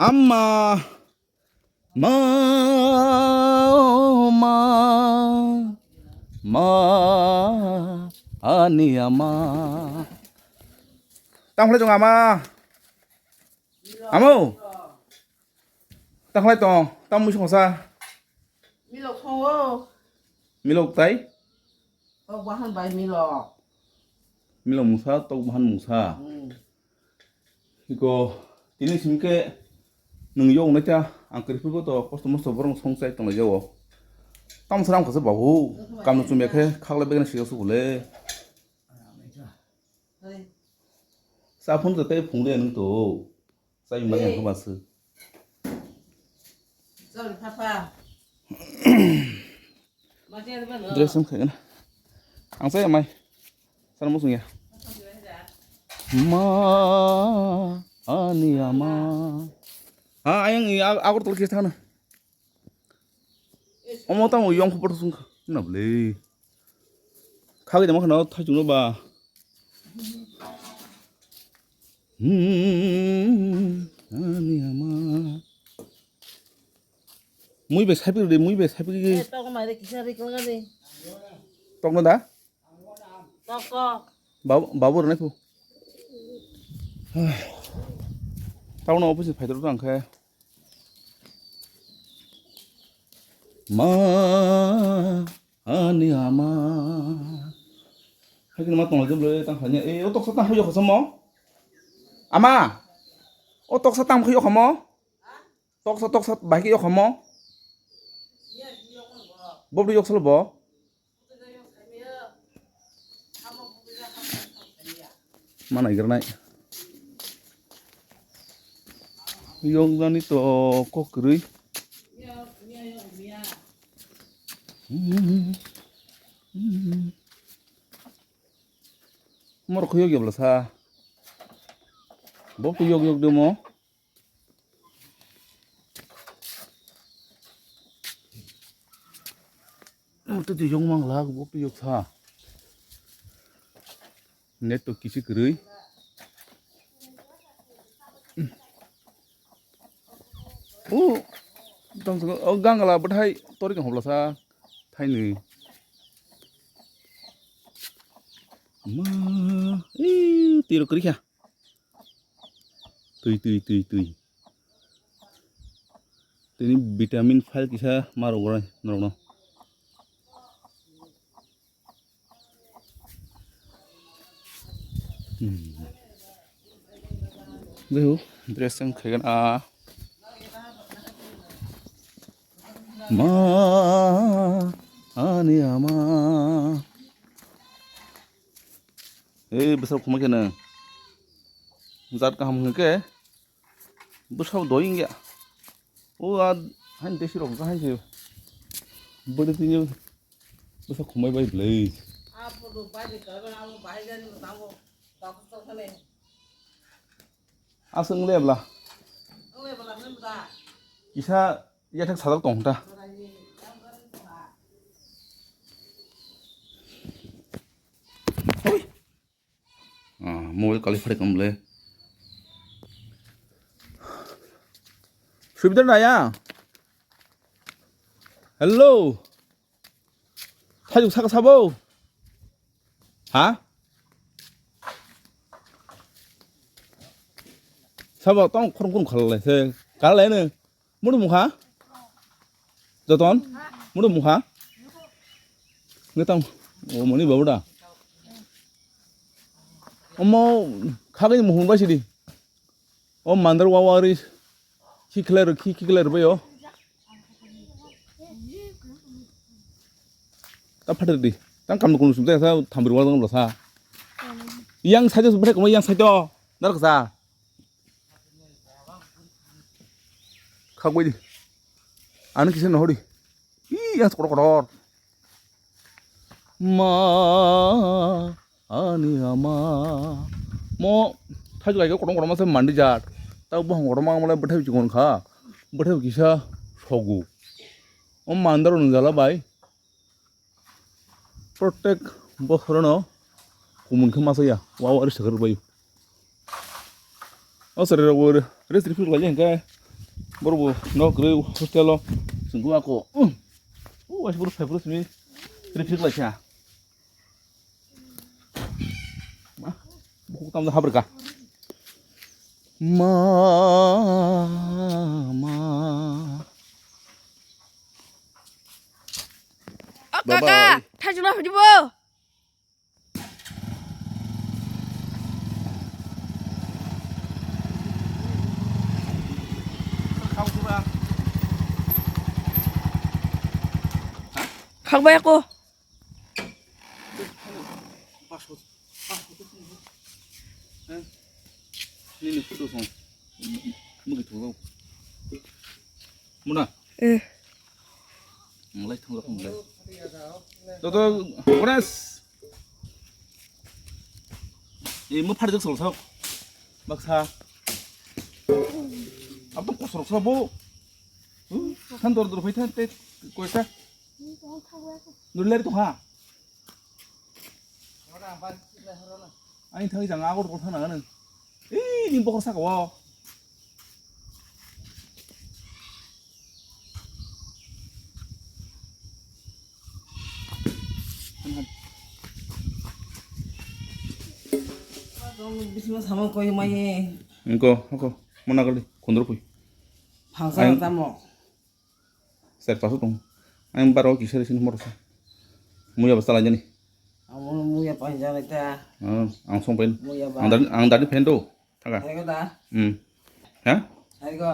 Amma, ma, ma, ma, ani ama. Tao lấy trong ama. Amo. Tao lấy to, tao mua trong sao? Mi lộc không ơ. Mi lộc tay. Quá hơn bài mi lộc. Mi lộc musa, tao han musa. 이거 디네 심게 능용 내자 안 그리고도 코스모스 버랑 송사에 또 나죠. 땀 사람 가서 봐고 감도 좀 이렇게 칼레 베는 시켜서 그래. 사폰도 때 봉대는 또 사인 방향 그 봤어. Sorry, Papa. 드레스 그냥 안 써야 마이 사람 무슨 야 Ma ani ama. Ah ayang aku tulis sana. Omo tahu yang kupar sung na beli. Kaki dia makan tahu juga ba. Ani ama. Muy be sabi deh, muy be sabi. Tao có mày đây kisah đi con đi. Tok na da? Tao có. Babur na tu. tao nó bây giờ phải tưởng rằng khe ma ani ama hay cái mà tổng là giúp lấy tăng phải nhẹ ô tóc sát tăng không có mó ama ô tóc sát tăng không có mó tóc sát bài cái có mó bốc đi yok solo bó mà này cái này yung ganito ko kri mor ko yog yobla sa bok yog de mo to ti yong mang la bok yog sa net to kisi kri tông số gang là bất hay tôi đi cầm hộp là sao thay nè mà tì đâu kì tùy tùy vitamin file kì sa mà rồi nó đây dressing khai gan Ma ani ama. Besar kuma kena. Zat ka ham ke. Besar doing ya. Han desi rok ka han je. Bode tinyo. Besar kuma bai blai. Apa tu bai ka ba amu bai gan tamu. Tahu tahu kale. Asung le bla. Oi bala nem da. Kisa ya thak sadak tong ta. Môi có phải cầm lên suy biết này à hello thay dục sao bô hả sao bảo tao không khẩn lại thế cá lấy nữa muốn được một hả giờ toán muốn được một hả người tao muốn đi bảo đã 어머 가게 뭐 혼바시리 만들 와와리 키클레르 봐요 따파르디 땅 감는 거 숨대 사 담으러 와는 걸로 사 이양 사줘서 그래 뭐 이양 사줘 나를 사 가고 있지 아는 기세는 허리 이양 꼬르꼬르 마 ani ama mo thay cái cổ đông mà xem mandi jat tao bong cổ đông mà lại bớt hay chỉ còn khá bớt hay kisa sogu mandar nun jala bai protect bохор no kumun khama saya wow aris seger bai oh sere gue restriksi lagi yang kayak 뭐라고 너 그래 호스텔로 승구 갖고 오 아시 부르 페브르스미 그래 피글라시야 마 먹고 담다 하버까 마마 Kakak, tajunah jebo. Kang bay ako. 니네 포도송 먹이 들어가고 문아 Eh, lấy thông ra không lấy tôi Boris 이 뭐 파리적 서서 막사 아빠 고스럽 서보 산도로 보이 텐데 꼬이사 놀래리 또하 아니 당이 장하고 또 하나는 이 님보고 사고 bisma sama ko yung may 이거 하고 뭐 나갈래 곤드로 보이 방사능 tamo. 셀 파서 동 아니 바로 기셔리 신 모르서 무야 basal aja nih Amo muya panjang ita. langsung pen Muya ba. ang dari pendo taga Hari ko ta. ya Hari ko.